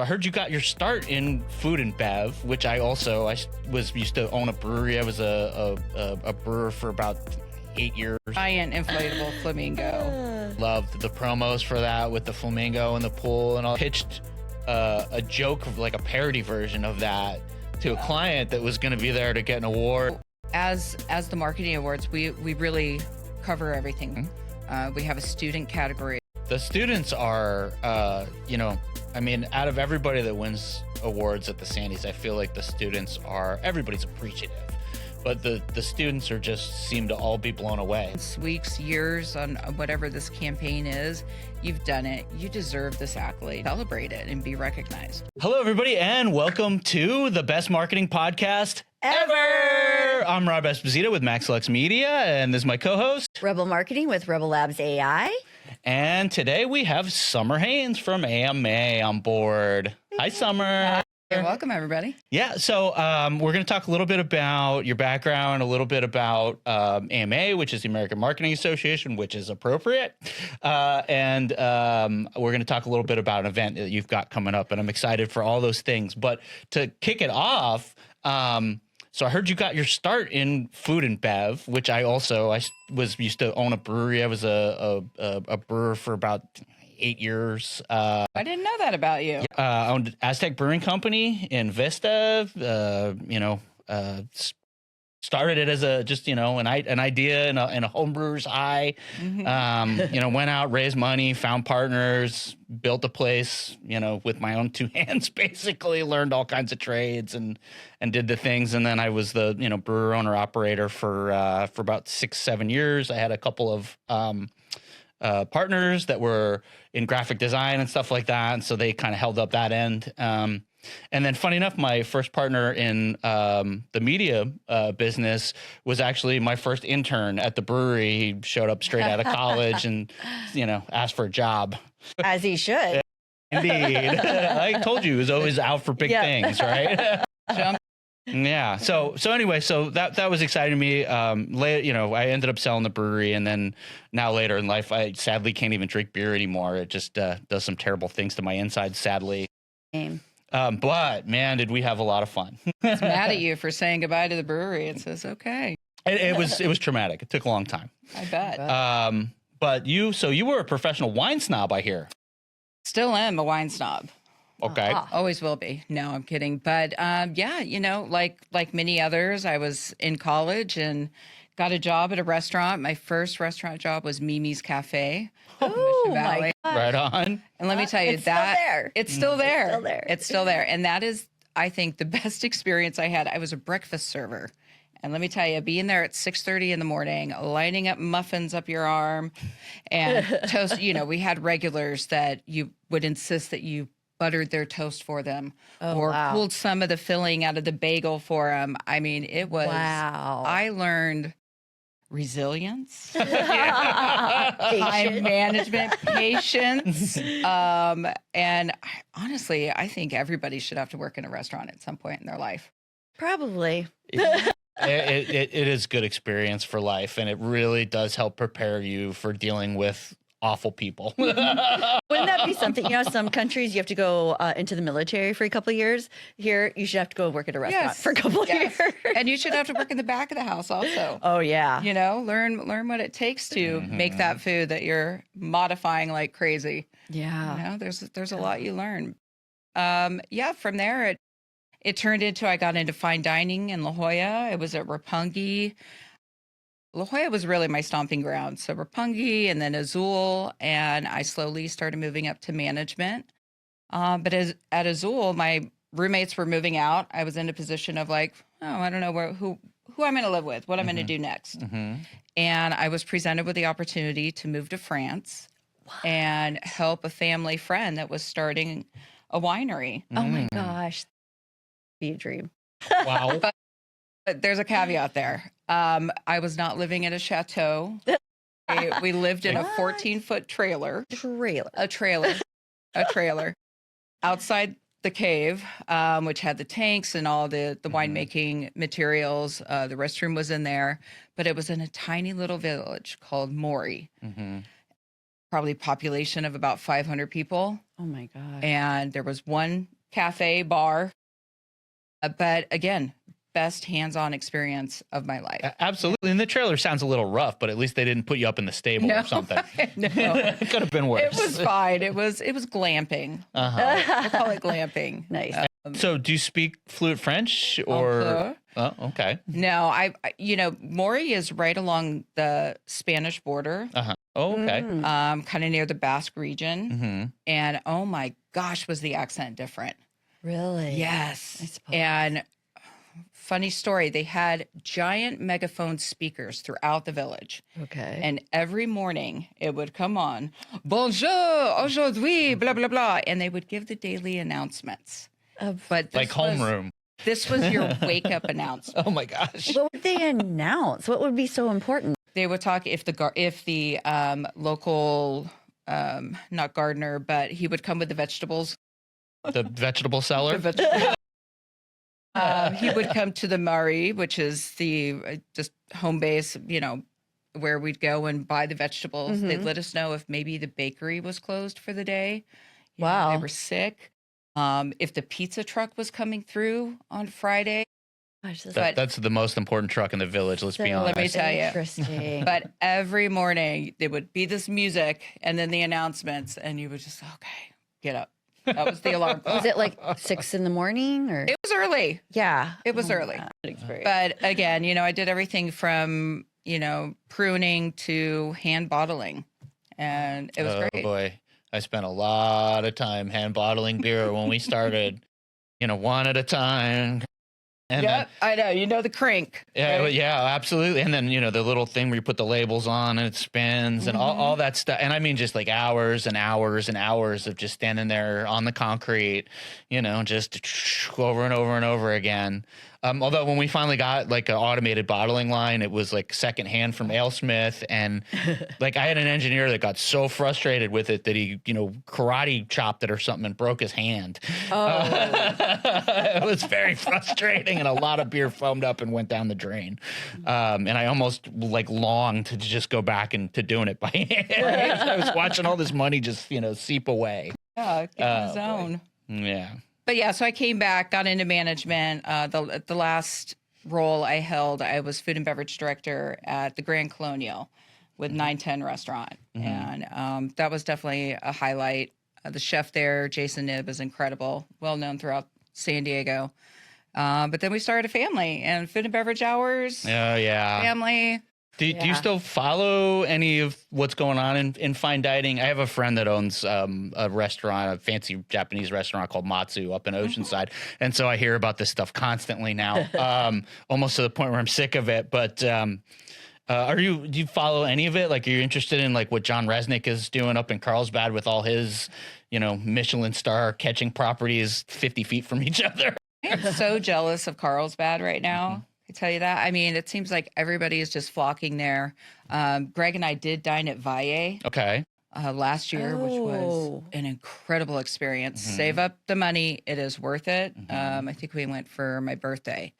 I heard you got your start in food and bev, which I used to own a brewery. I was a brewer for about 8 years. Giant inflatable flamingo. Loved the promos for that with the flamingo in the pool, and I pitched a joke of like a parody version of that to a client that was going to be there to get an award. As the marketing awards, we really cover everything. We have a student category. The students are, out of everybody that wins awards at the Sandies, I feel like the students everybody's appreciative, but the students seem to all be blown away. Weeks, years on whatever this campaign is, you've done it. You deserve this accolade. Celebrate it and be recognized. Hello, everybody, and welcome to the best marketing podcast ever. I'm Rob Esposito with MaxLux Media, and this is my co-host, REBL Marketing with REBL Labs AI. And today we have Summer Haines from AMA on board. Hi, Summer. You're welcome, everybody. Yeah, so we're going to talk a little bit about your background, a little bit about AMA, which is the American Marketing Association, which is appropriate. And we're going to talk a little bit about an event that you've got coming up, and I'm excited for all those things. But to kick it off, so I heard you got your start in food and bev, which I used to own a brewery. I was a brewer for about 8 years. I didn't know that about you. Owned Aztec Brewing Company in Vista. Started it as an idea and a homebrewer's high. Went out, raised money, found partners, built a place, with my own two hands, basically learned all kinds of trades and did the things. And then I was the, brewer owner operator for about 6-7 years. I had a couple of, partners that were in graphic design and stuff like that. And so they kind of held up that end. And then funny enough, my first partner in the media business was actually my first intern at the brewery. He showed up straight out of college and, asked for a job. As he should. Indeed. I told you he was always out for big things, right? Yeah. So anyway, that was exciting to me. I ended up selling the brewery, and then now later in life, I sadly can't even drink beer anymore. It just does some terrible things to my insides, sadly. Same. But man, did we have a lot of fun. It's mad at you for saying goodbye to the brewery. It says, okay. It was traumatic. It took a long time. I bet. But you were a professional wine snob, I hear. Still am a wine snob. Okay. Always will be. No, I'm kidding. But like many others, I was in college and got a job at a restaurant. My first restaurant job was Mimi's Cafe. Oh, Mission Valley. Right on. And let me tell you it's still there. It's still there. It's still there. And that is, I think, the best experience I had. I was a breakfast server. And let me tell you, being there at 6:30 in the morning, lining up muffins up your arm and toast, we had regulars that you would insist that you buttered their toast for them pulled some of the filling out of the bagel for them. I mean, it was, I learned resilience, time management, patience. And honestly, I think everybody should have to work in a restaurant at some point in their life. Probably. It is good experience for life, and it really does help prepare you for dealing with awful people. Wouldn't that be something? Some countries you have to go into the military for a couple of years. Here, you should have to go work at a restaurant for a couple of years. And you should have to work in the back of the house also. Oh, yeah. Learn what it takes to make that food that you're modifying like crazy. Yeah. There's a lot you learn. From there, it turned into, I got into fine dining in La Jolla. It was at Roppongi. La Jolla was really my stomping ground. So Roppongi and then Azul, and I slowly started moving up to management. But at Azul, my roommates were moving out. I was in a position of I don't know who I'm going to live with, what I'm going to do next. And I was presented with the opportunity to move to France and help a family friend that was starting a winery. Oh my gosh. Be a dream. Wow. But there's a caveat there. I was not living in a chateau. We lived in a 14-foot trailer. A trailer outside the cave, which had the tanks and all the winemaking materials. The restroom was in there, but it was in a tiny little village called Mori. probably population of about 500 people. Oh my God. And there was one cafe bar. But again, best hands-on experience of my life. Absolutely. And the trailer sounds a little rough, but at least they didn't put you up in the stable or something. No. It could have been worse. It was fine. It was glamping. I call it glamping. Nice. So do you speak fluent French or? Oh, okay. No, Maury is right along the Spanish border. Oh, okay. Kind of near the Basque region. And oh my gosh, was the accent different. Really? Yes. I suppose. And funny story, they had giant megaphone speakers throughout the village. Okay. And every morning it would come on, bonjour, aujourd'hui, blah, blah, blah. And they would give the daily announcements. But Like homeroom. This was your wake up announcement. Oh my gosh. What would they announce? What would be so important? They would talk if the local, not gardener, but he would come with the vegetables. The vegetable seller? He would come to the Mari, which is the just home base, where we'd go and buy the vegetables. They'd let us know if maybe the bakery was closed for the day. Wow. They were sick. If the pizza truck was coming through on Friday. Gosh, That's the most important truck in the village, let's be honest. Let me tell you. Interesting. But every morning there would be this music and then the announcements, and you would just, okay, get up. That was the alarm clock. Was it like 6 in the morning or? It was early. Yeah. It was early. But again, I did everything from, pruning to hand bottling. And it was great. Oh boy. I spent a lot of time hand bottling beer when we started, one at a time. And yep, I know. The crank. Yeah, right? yeah, absolutely. And then, the little thing where you put the labels on and it spins and all that stuff. And I mean, just like hours and hours and hours of just standing there on the concrete, just over and over and over again. Although when we finally got like an automated bottling line, it was like secondhand from AleSmith. And like I had an engineer that got so frustrated with it that he, karate chopped it or something and broke his hand. Oh. It was very frustrating and a lot of beer foamed up and went down the drain. And I almost like longed to just go back and to doing it by hand. I was watching all this money just, seep away. Yeah, get in the zone. Yeah. But yeah, so I came back, got into management. The last role I held, I was food and beverage director at the Grand Colonial with 910 Restaurant. And that was definitely a highlight. The chef there, Jason Nibb, is incredible, well known throughout San Diego. But then we started a family and food and beverage hours. Oh, yeah. Family. Do you still follow any of what's going on in fine dining? I have a friend that owns a restaurant, a fancy Japanese restaurant called Matsu up in Oceanside. And so I hear about this stuff constantly now, almost to the point where I'm sick of it. But do you follow any of it? Like, are you interested in like what John Resnick is doing up in Carlsbad with all his, Michelin star catching properties 50 feet from each other? I'm so jealous of Carlsbad right now. I tell you that. I mean, it seems like everybody is just flocking there. Greg and I did dine at Valle last year, which was an incredible experience. Save up the money. It is worth it. I think we went for my birthday.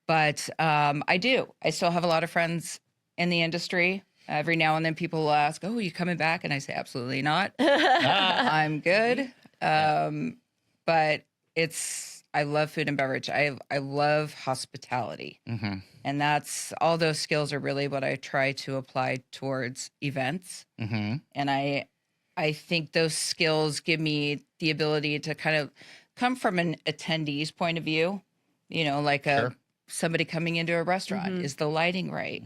But I still have a lot of friends in the industry. Every now and then people will ask, oh, are you coming back? And I say, absolutely not. I'm good. But I love food and beverage. I love hospitality. And that's all those skills are really what I try to apply towards events. And I think those skills give me the ability to kind of come from an attendee's point of view, like somebody coming into a restaurant. Is the lighting right?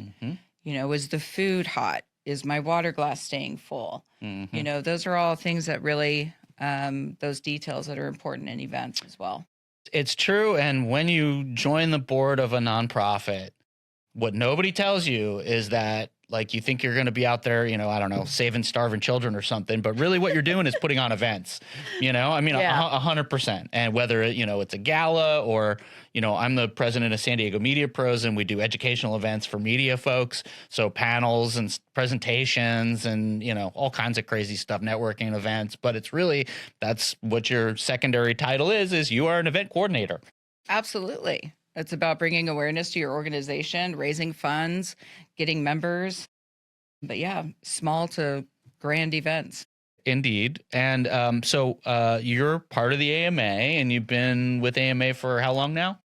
Is the food hot? Is my water glass staying full? Those are all things that really, those details that are important in events as well. It's true. And when you join the board of a nonprofit, what nobody tells you is that like you think you're going to be out there, I don't know, saving starving children or something, but really what you're doing is putting on events, I mean, 100%. And whether, it's a gala or, I'm the president of San Diego Media Pros and we do educational events for media folks. So panels and presentations and, all kinds of crazy stuff, networking events. But it's really, that's what your secondary title is you are an event coordinator. Absolutely. It's about bringing awareness to your organization, raising funds, getting members. But yeah, small to grand events. Indeed. And so you're part of the AMA, and you've been with AMA for how long now?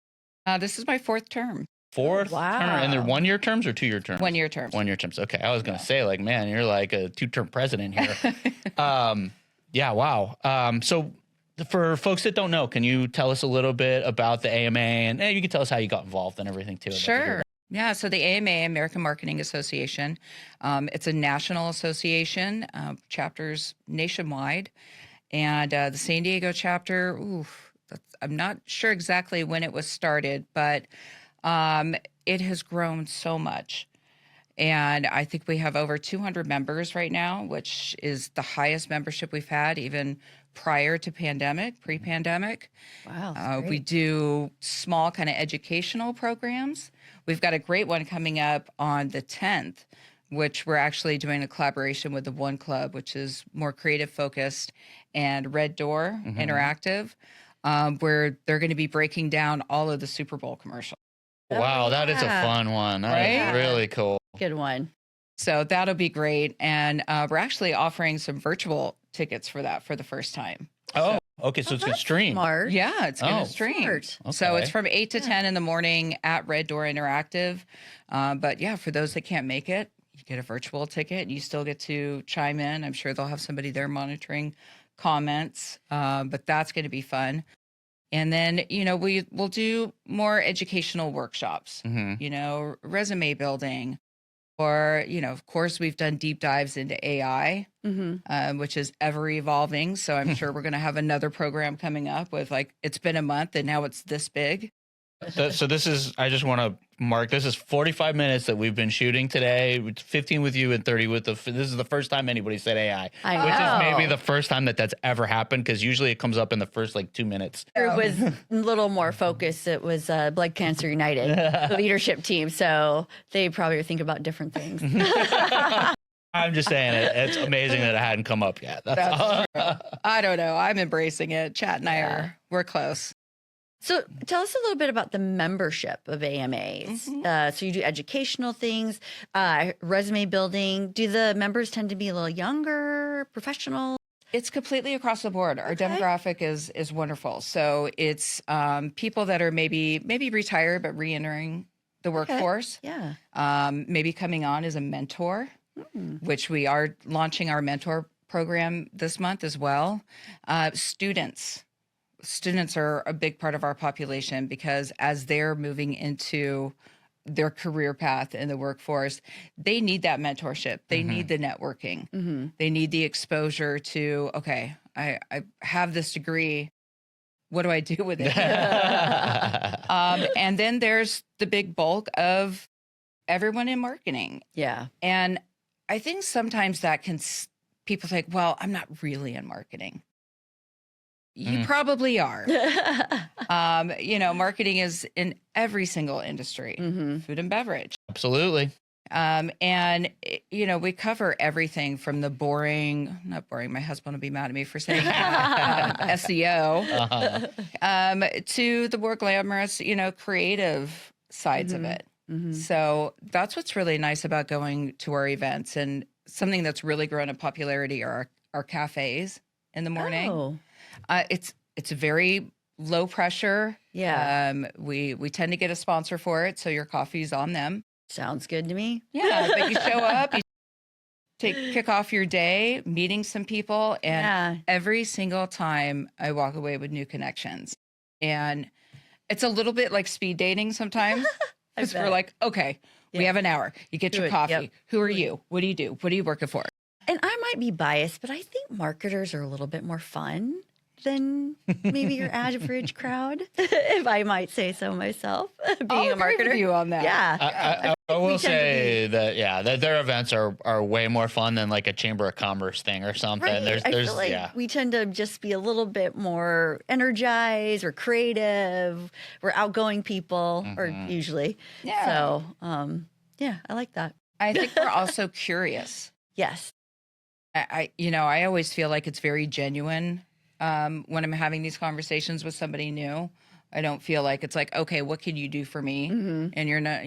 This is my 4th term. Fourth term. And they're Wow. 1-year terms or 2-year terms? 1-year terms. 1-year terms. Okay. I was going to say, like, man, you're like a 2-term president here. Yeah. Wow. So for folks that don't know, can you tell us a little bit about the AMA, and you can tell us how you got involved and everything too? I'd love to hear Sure. that. Yeah. So the AMA, American Marketing Association, it's a national association, chapters nationwide. And the San Diego chapter, I'm not sure exactly when it was started, but it has grown so much. And I think we have over 200 members right now, which is the highest membership we've had even prior to pre-pandemic. Wow. That's We great. do small kind of educational programs. We've got a great one coming up on the 10th, which we're actually doing a collaboration with the One Club, which is more creative focused, and Red Door Interactive, where they're going to be breaking down all of the Super Bowl commercials. Wow, that is a yeah. fun one. That is Right? really cool. Good one. So that'll be great. And we're actually offering some virtual tickets for that for the first time. Oh, okay. So it's going to That's stream. Smart. Yeah, it's going Oh. to stream. Smart. So it's Okay. from 8 to 10 in the morning at Red Door Interactive. But yeah, for those that can't make it, you get a virtual ticket and you still get to chime in. I'm sure they'll have somebody there monitoring comments, but that's going to be fun. And then, we'll do more educational workshops, Mhm. Resume building, or, of course, we've done deep dives into AI, which is ever evolving. So I'm sure we're going to have another program coming up with it's been a month and now it's this big. So this is, I just want to mark, this is 45 minutes that we've been shooting today, 15 with you and 30 with this is the first time anybody said AI, I which is know. maybe the first time that's ever happened, because usually it comes up in the first 2 minutes. It was a little more focused. It was Blood Cancer United, the leadership team. So they probably are thinking about different things. I'm just saying it's amazing that it hadn't come up yet. That's all. I don't know. I'm embracing it. Chat and I we're close. So tell us a little bit about the membership of AMAs. So you do educational things, resume building. Do the members tend to be a little younger, professional? It's completely across the board. Our demographic is wonderful. So it's people that are maybe retired but re-entering the workforce. Yeah. Maybe coming on as a mentor, which we are launching our mentor program this month as well. Students are a big part of our population, because as they're moving into their career path in the workforce, they need that mentorship. They need the networking. They need the exposure to, okay, I have this degree. What do I do with it? And then there's the big bulk of everyone in marketing. Yeah. And I think sometimes that people think, well, I'm not really in marketing. You probably are. Marketing is in every single industry, food and beverage. Absolutely. We cover everything from the not boring, my husband will be mad at me for saying SEO, to the more glamorous, creative sides of it. So that's what's really nice about going to our events. And something that's really grown in popularity are our cafes in the morning. Oh. It's very low pressure. Yeah. We tend to get a sponsor for it, so your coffee's on them. Sounds good to me. Yeah, but you show up, you kick off your day, meeting some people, and every single time I walk away with new connections. And it's a little bit like speed dating sometimes, because we're like, okay, we have an hour. You get your coffee. Yep. Who are you? What do you do? What are you working for? And I might be biased, but I think marketers are a little bit more fun than maybe your average crowd, if I might say so myself, being a marketer. With you on that. Yeah. I will tend to say that their events are way more fun than like a Chamber of Commerce thing or something. Right. I feel like we tend to just be a little bit more energized or creative. We're outgoing people, or usually. Yeah. So, I like that. I think we're also curious. Yes. I always feel like it's very genuine when I'm having these conversations with somebody new. I don't feel like it's like, okay, what can you do for me? And you're not,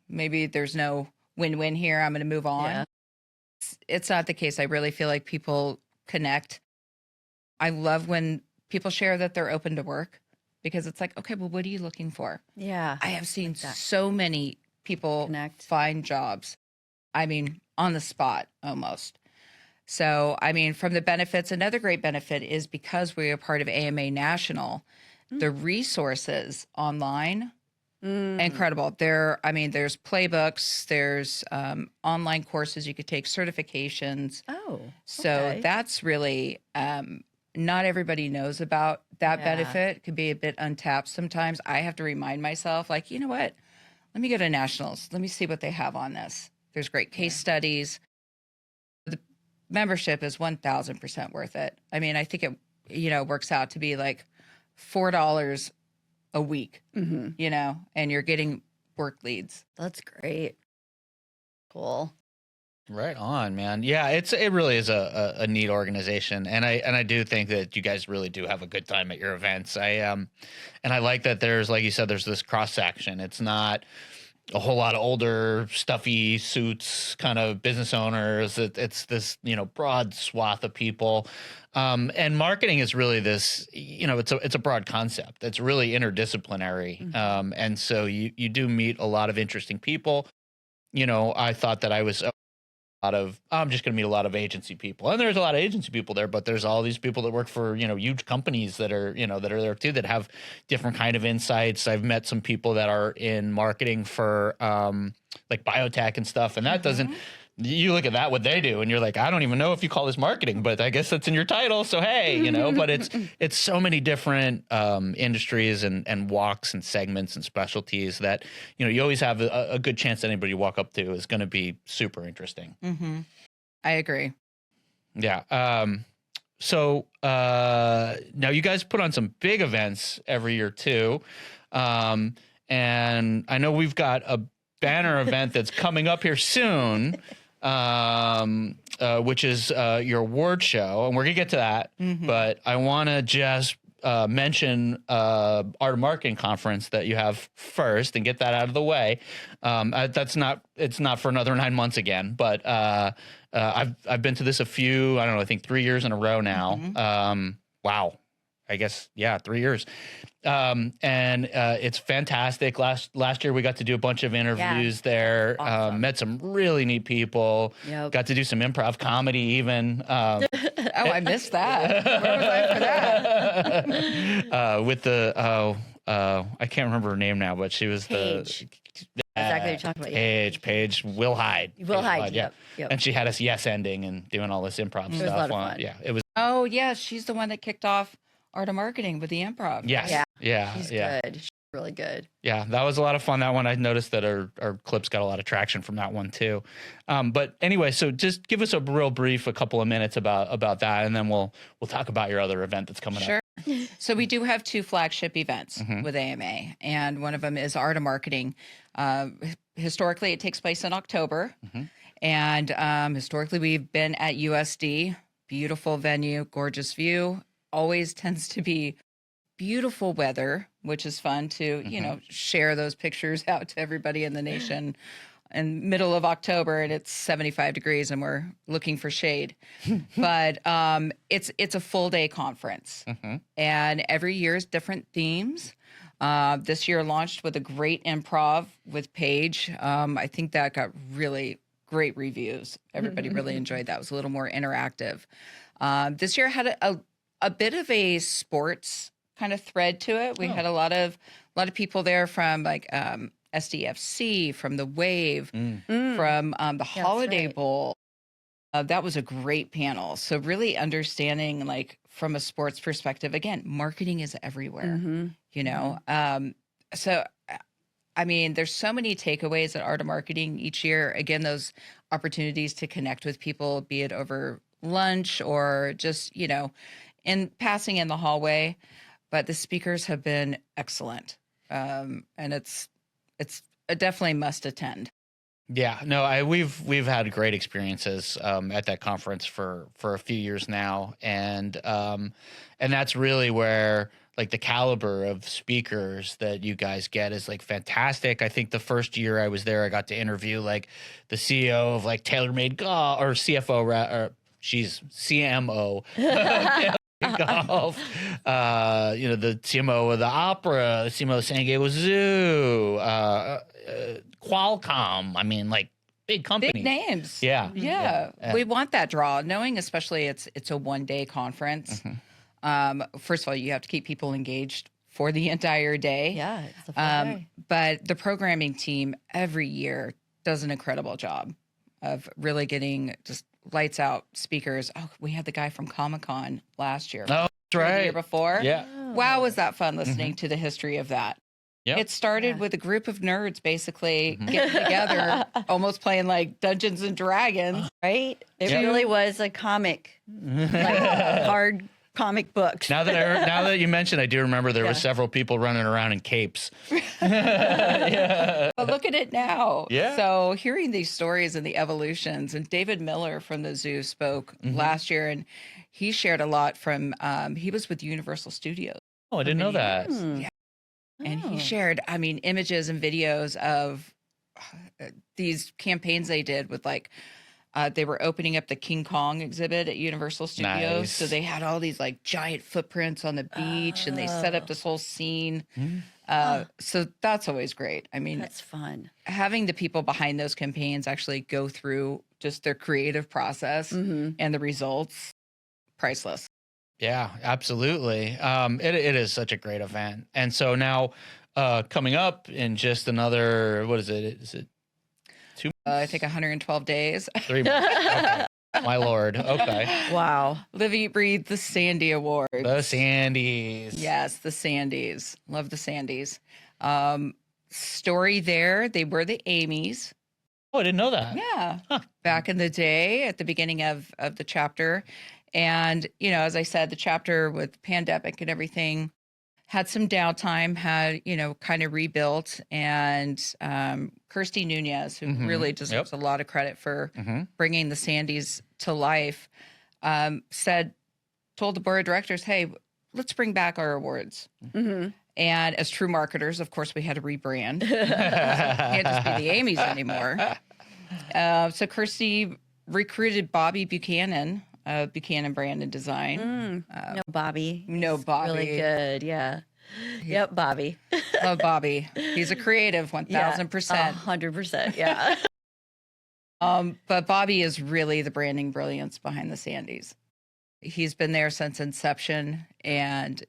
maybe there's no win-win here. I'm going to move on. Yeah. it's not the case. I really feel like people connect. I love when people share that they're open to work, because it's like, okay, well, what are you looking for? Yeah. I have seen that. so many people Connect. find jobs. I mean, on the spot almost. So, I mean, from the benefits, another great benefit is because we are part of AMA National, the resources online, incredible. There's playbooks, there's online courses you could take, certifications. Oh, So okay. that's really, not everybody knows about that Yeah. benefit. It could be a bit untapped sometimes. I have to remind myself, like, you know what? Let me go to nationals. Let me see what they have on this. There's great case studies. The membership is 1,000% worth it. I mean, I think it, works out to be like $4 a week, and you're getting work leads. That's great. Cool. Right on, man. Yeah, it really is a neat organization, and I do think that you guys really do have a good time at your events. And I like that there's, like you said, there's this cross section. It's not a whole lot of older, stuffy suits kind of business owners. It's this broad swath of people, and marketing is really this. It's a broad concept. It's really interdisciplinary, and so you do meet a lot of interesting people. I thought that I was. I'm just going to meet a lot of agency people, and there's a lot of agency people there, but there's all these people that work for, huge companies that are there too, that have different kind of insights. I've met some people that are in marketing for, like biotech and stuff. And that doesn't, you look at that, what they do, and you're like, I don't even know if you call this marketing, but I guess that's in your title. So, hey, but it's so many different industries and walks and segments and specialties that, you always have a good chance that anybody you walk up to is going to be super interesting. Mm-hmm. I agree. Yeah. So now you guys put on some big events every year too. And I know we've got a banner event that's coming up here soon, which is your award show, and we're gonna get to that. But I want to just mention Art of Marketing conference that you have first, and get that out of the way. It's not for another 9 months again, but I've been to this I think 3 years in a row now. Wow. I guess, 3 years. And it's fantastic. Last year we got to do a bunch of interviews there. Awesome. Met some really neat people. Yep. Got to do some improv comedy even. Oh, I missed that. Where was I for that? With the I can't remember her name now, but she was Paige. Exactly what you're talking about. Paige Will Hyde. Will Hyde, yeah. Yep. And she had us yes ending and doing all this improv stuff. It was a lot of fun. Yeah, it was. Oh, yeah. She's the one that kicked off Art of Marketing with the improv. Yes. Yeah. She's good. She's really good. Yeah, that was a lot of fun. That one, I noticed that our clips got a lot of traction from that one too. But anyway, so just give us a real brief, a couple of minutes about that, and then we'll talk about your other event that's coming up. Sure. So we do have 2 flagship events with AMA, and one of them is Art of Marketing. Historically, it takes place in October, and historically, we've been at USD. Beautiful venue, gorgeous view. Always tends to be beautiful weather, which is fun to, share those pictures out to everybody in the nation in middle of October, and it's 75 degrees and we're looking for shade. But it's a full day conference, and every year is different themes. This year launched with a great improv with Paige. I think that got really great reviews. Everybody really enjoyed that. It was a little more interactive. This year had a bit of a sports kind of thread to it. We had a lot of people there from like SDFC, from the Wave, from the Holiday Bowl. That was a great panel. So really understanding, like, from a sports perspective, again, marketing is everywhere, So, I mean, there's so many takeaways at Art of Marketing each year. Again, those opportunities to connect with people, be it over lunch or just, in passing in the hallway. But the speakers have been excellent. And it's a definitely must attend. Yeah, no, we've had great experiences at that conference for a few years now, and that's really where like the caliber of speakers that you guys get is like fantastic. I think the first year I was there, I got to interview like the CEO of like TaylorMade Golf, or CFO, or she's CMO. Golf, the CMO of the Opera, the CMO of San Diego Zoo, Qualcomm. I mean, like big companies, big names. Yeah. We want that draw, knowing especially it's a 1-day conference. First of all, you have to keep people engaged for the entire day. Yeah, it's a fun day. But the programming team every year does an incredible job of really getting just lights out speakers. Oh, we had the guy from Comic-Con last year. Oh, that's right. The year before. Yeah. Wow, was that fun listening to the history of that. Yep. It started with a group of nerds basically getting together, almost playing like Dungeons and Dragons. Right? It Yep. really was a comic, like hard comic books. Now that you mentioned, I do remember there were several people running around in capes. But look at it now. Yeah. So hearing these stories and the evolutions, and David Miller from the zoo spoke last year, and he shared a lot from, he was with Universal Studios. Oh, I didn't know that. Yeah. And he Oh. shared, images and videos of these campaigns they did with like, they were opening up the King Kong exhibit at Universal Studios. Nice. So they had all these like giant footprints on the beach and they set up this whole scene. So that's always great. I mean, That's fun. having the people behind those campaigns actually go through just their creative process and the results, priceless. Yeah, absolutely. It is such a great event. And so now coming up in just another, what is it? Is it 2 I think 112 days. 3 months? Okay. My Lord. Okay. Wow. Live, Eat, Breathe, the Sandie Awards. The Sandies. Yes, the Sandies. Love the Sandies. Story there, they were the Amy's. Oh, I didn't know that. Yeah. Back in the day at the beginning of the chapter. And, as I said, the chapter with pandemic and everything had some downtime, had, kind of rebuilt. And Kirsty Nunez, who really deserves a lot of credit for bringing the Sandies to life, told the board of directors, hey, let's bring back our awards. And as true marketers, of course, we had to rebrand. Can't just be the Amy's anymore. So Kirsty recruited Bobby Buchanan, Buchanan Brand and Design. No, Bobby. No, He's Bobby. Really good. Yeah. Yep, Bobby. Love Bobby. He's a creative, 1,000%. 100%. Yeah. But Bobby is really the branding brilliance behind the Sandies. He's been there since inception, and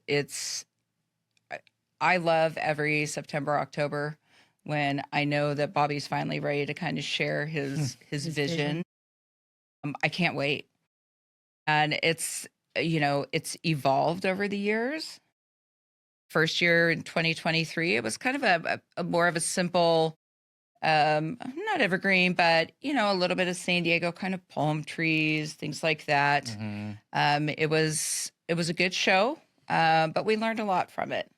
I love every September, October when I know that Bobby's finally ready to kind of share his vision. I can't wait. And it's evolved over the years. First year in 2023, it was kind of a more of a simple, not evergreen, but, a little bit of San Diego kind of palm trees, things like that. It was a good show, but we learned a lot from it.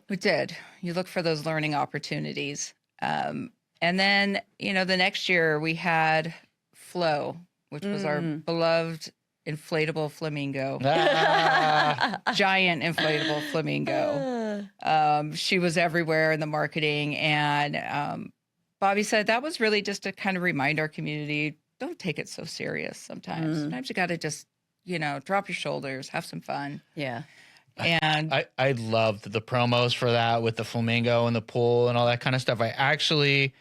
We did. You look for those learning opportunities. And then, the next year we had Flo, which was our beloved inflatable flamingo. Giant inflatable flamingo. She was everywhere in the marketing. And Bobby said that was really just to kind of remind our community, don't take it so serious sometimes. Sometimes you got to just, drop your shoulders, have some fun. Yeah. And I loved the promos for that with the flamingo and the pool and all that kind of stuff. I actually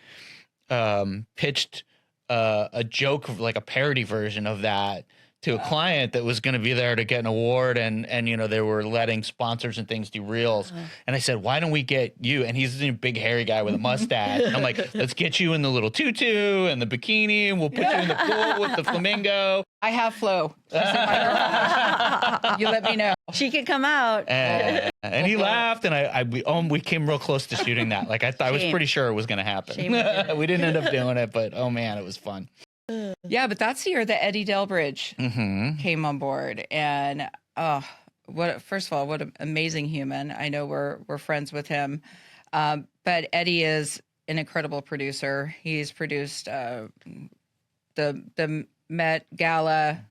pitched a joke, like a parody version of that, to a client that was going to be there to get an award, and they were letting sponsors and things do reels. And I said, why don't we get you? And he's a big hairy guy with a mustache. And I'm like, let's get you in the little tutu and the bikini, and we'll put you in the pool with the flamingo. I have Flo. She's in my girl. You let me know. She could come out. And he laughed, and we came real close to shooting that. Like I was pretty sure it was going to happen. Shame we didn't. We didn't end up doing it, but oh man, it was fun. Yeah, but that's the year that Eddie Delbridge came on board, and first of all, what an amazing human. I know we're friends with him, but Eddie is an incredible producer. He's produced the Met Gala,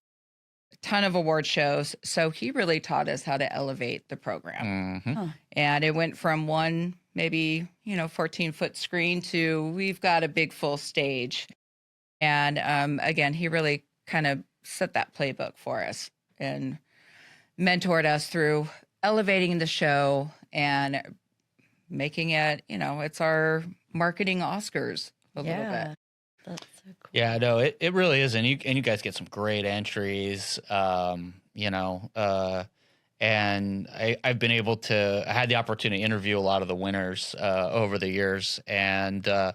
ton of award shows. So he really taught us how to elevate the program. Mhm. And it went from one, maybe, 14-foot screen to we've got a big full stage. And again, he really kind of set that playbook for us and mentored us through elevating the show and making it, it's our marketing Oscars a little bit. That's so cool. Yeah, no, it really is, and you guys get some great entries, and I've been able to. I had the opportunity to interview a lot of the winners over the years, and I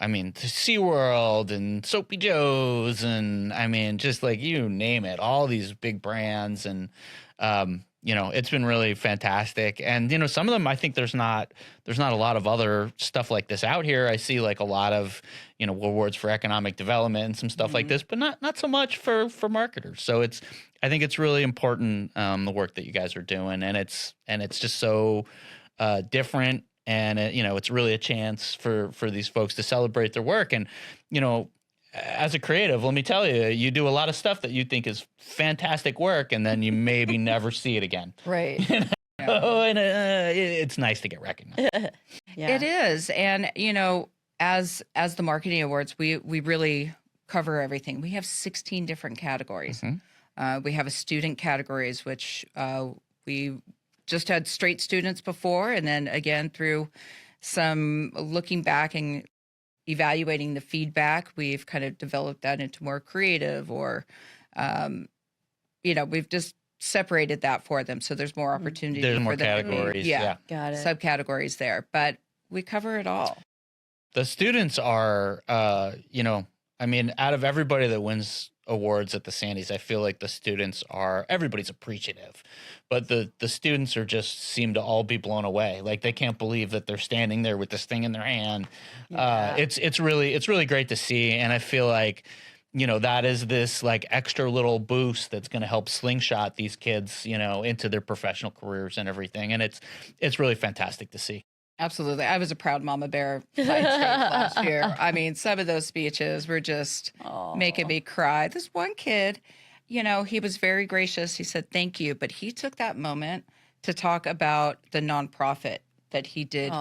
mean, SeaWorld and Soapy Joe's, and I mean, just like you name it, all these big brands, and it's been really fantastic. And some of them, I think there's not a lot of other stuff like this out here. I see like a lot of awards for economic development and some stuff like this, but not so much for marketers. So I think it's really important, the work that you guys are doing, and it's just so different. And it's really a chance for these folks to celebrate their work. And as a creative, let me tell you, you do a lot of stuff that you think is fantastic work, and then you maybe never see it again. Right. And it's nice to get recognized. Yeah. It is. And as the marketing awards, we really cover everything. We have 16 different categories. We have a student categories, which we just had straight students before, and then again through some looking back and evaluating the feedback, we've kind of developed that into more creative, or we've just separated that for them, so there's more opportunity. There's more for them. categories. Yeah, Got it. Subcategories there, but we cover it all. the students are, out of everybody that wins awards at the Sandies, I feel like the students everybody's appreciative, but the students seem to all be blown away. Like they can't believe that they're standing there with this thing in their hand. Yeah. It's really great to see. And I feel like, that is this like extra little boost that's going to help slingshot these kids, into their professional careers and everything. And it's really fantastic to see. Absolutely. I was a proud mama bear side stage last year. I mean, some of those speeches were just making me cry. This one kid, he was very gracious. He said, thank you. But he took that moment to talk about the nonprofit that he did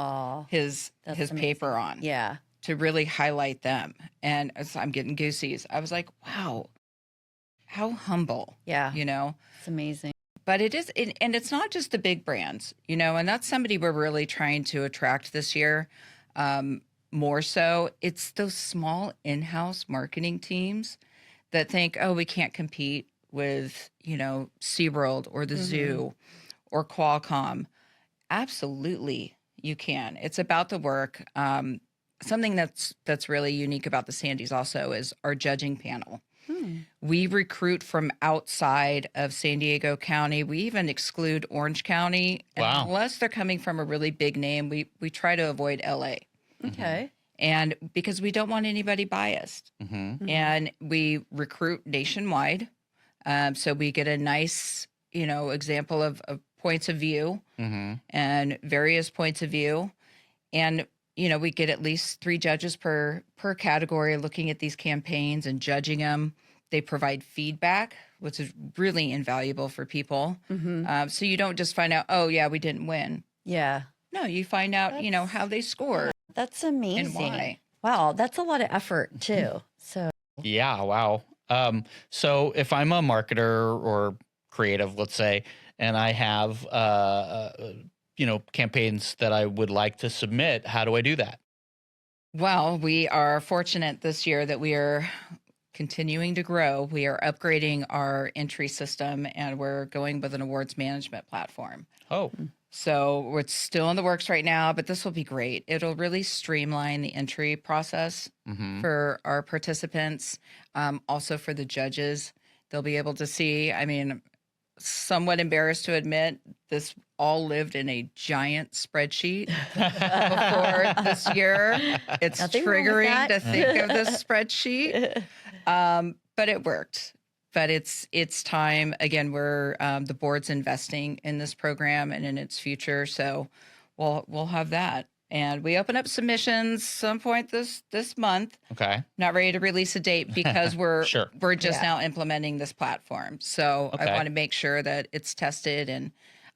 his paper on. Yeah. To really highlight them. And as I'm getting goosies, I was like, wow, how humble. Yeah. It's amazing. But it is, and it's not just the big brands, and that's somebody we're really trying to attract this year. More so, it's those small in-house marketing teams that think, oh, we can't compete with, SeaWorld or the zoo or Qualcomm. Absolutely, you can. It's about the work. Something that's really unique about the Sandies also is our judging panel. We recruit from outside of San Diego County. We even exclude Orange County. Wow. Unless they're coming from a really big name, we try to avoid LA. Okay. And because we don't want anybody biased. And we recruit nationwide. So we get a nice, example of points of view and various points of view. And we get at least 3 judges per category looking at these campaigns and judging them. They provide feedback, which is really invaluable for people. So you don't just find out, oh, yeah, we didn't win. Yeah. No, you find out, how they scored That's amazing. and why. Wow. That's a lot of effort too. So Yeah. Wow. So if I'm a marketer or creative, let's say, and I have, campaigns that I would like to submit, how do I do that? Well, we are fortunate this year that we are continuing to grow. We are upgrading our entry system, and we're going with an awards management platform. Oh, So it's still in the works right now, but this will be great. It'll really streamline the entry process for our participants, also for the judges. They'll be able to see, somewhat embarrassed to admit, this all lived in a giant spreadsheet before this year. It's Nothing wrong with triggering that. to think of this spreadsheet, but it worked. But it's time. Again, we're the board's investing in this program and in its future, so we'll have that. And we open up submissions some point this month. Okay. Not ready to release a date because we're Sure. we're just Yeah. now implementing this platform. So Okay. I want to make sure that it's tested and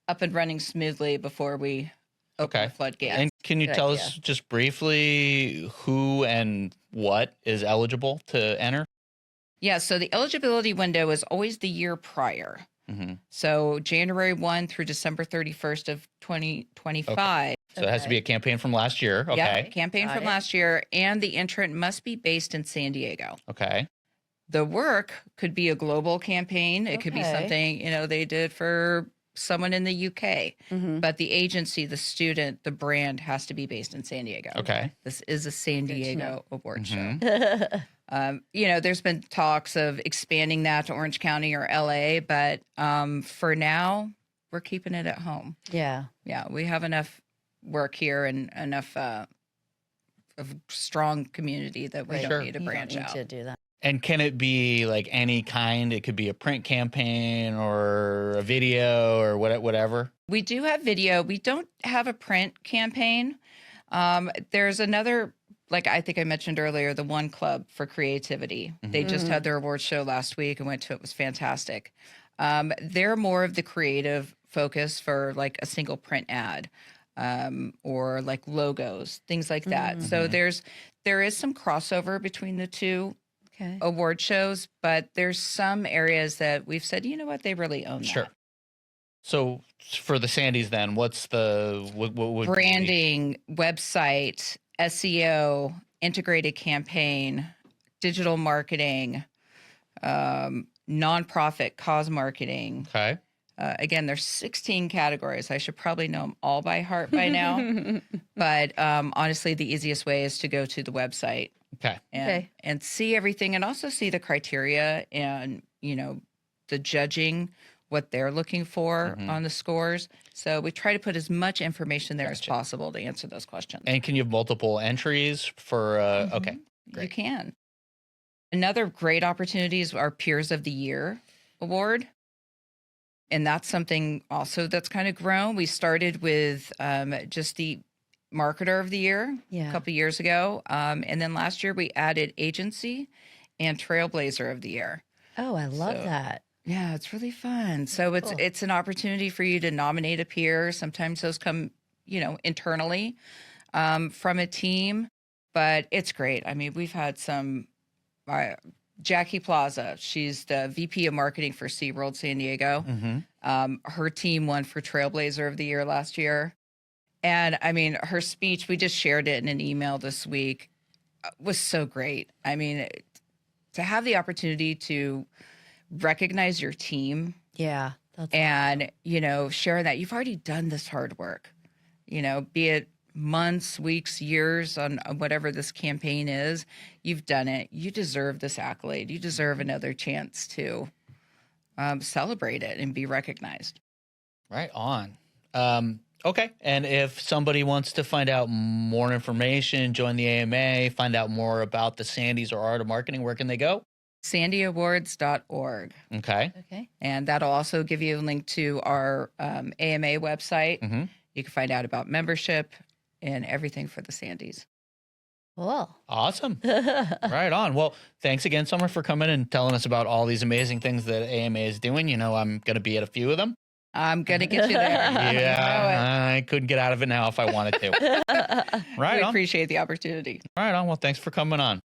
up and running smoothly before we open Okay. the floodgates. And can you Good tell idea. us just briefly who and what is eligible to enter? Yeah, so the eligibility window is always the year prior. Mm-hmm. So January 1 through December 31st of 2025. So it has to be a campaign from last year. Okay. Yeah, campaign Got from it. last year, and the entrant must be based in San Diego. Okay. The work could be a global campaign. It could be Okay. something, they did for someone in the UK, Mhm. but the agency, the student, the brand has to be based in San Diego. Okay. This is a San Good to Diego award show. Mhm. There's been talks of expanding that to Orange County or LA, but for now, we're keeping it at home. Yeah. Yeah, we have enough work here and enough of strong community that we Right. don't Sure. need to You don't branch need out. to do that. And can it be like any kind? It could be a print campaign or a video or whatever. We do have video. We don't have a print campaign. There's another, like I think I mentioned earlier, the One Club for Creativity. They just had their awards show last week and went to it. It was fantastic. They're more of the creative focus for like a single print ad or like logos, things like that. So there is some crossover between the two Okay. award shows, but there's some areas that we've said, you know what, they really own Sure. that. So for the Sandies, then what's what would be- Branding, website, SEO, integrated campaign, digital marketing, nonprofit cause marketing. Okay. Again, there's 16 categories. I should probably know them all by heart by now. But honestly, the easiest way is to go to the website Okay. and see everything, and also see the criteria and the judging, what they're looking for on the scores. So we try to put as much information there as possible to answer those questions. And can you have multiple entries for? Okay. You Great. can. Another great opportunity is our Peers of the Year award. And that's something also that's kind of grown. We started with just the Marketer of the Year Yeah. a couple years ago. And then last year we added Agency and Trailblazer of the Year. Oh, I love So- that. Yeah, it's really fun. So Cool. it's an opportunity for you to nominate a peer. Sometimes those come, internally from a team, but it's great. I mean, we've had some Jackie Plaza. She's the VP of Marketing for SeaWorld San Diego. Mm-hmm. Her team won for Trailblazer of the Year last year. And I mean, her speech, we just shared it in an email this week, was so great. I mean, to have the opportunity to recognize your team Yeah. That's and, share that you've already done this hard work, be it months, weeks, years on whatever this campaign is, you've done it. You deserve this accolade. You deserve another chance to celebrate it and be recognized. Right on. Okay. And if somebody wants to find out more information, join the AMA, find out more about the Sandies or Art of Marketing, where can they go? SandieAwards.org. Okay. okay. And that'll also give you a link to our AMA website. Mm-hmm. You can find out about membership and everything for the Sandies. Well. Awesome. Right on. Well, thanks again, Summer, for coming and telling us about all these amazing things that AMA is doing. I'm going to be at a few of them. I'm going to get you there. Yeah, I couldn't get out of it now if I wanted to. We Right on. appreciate the opportunity. Right on. Well, thanks for coming on.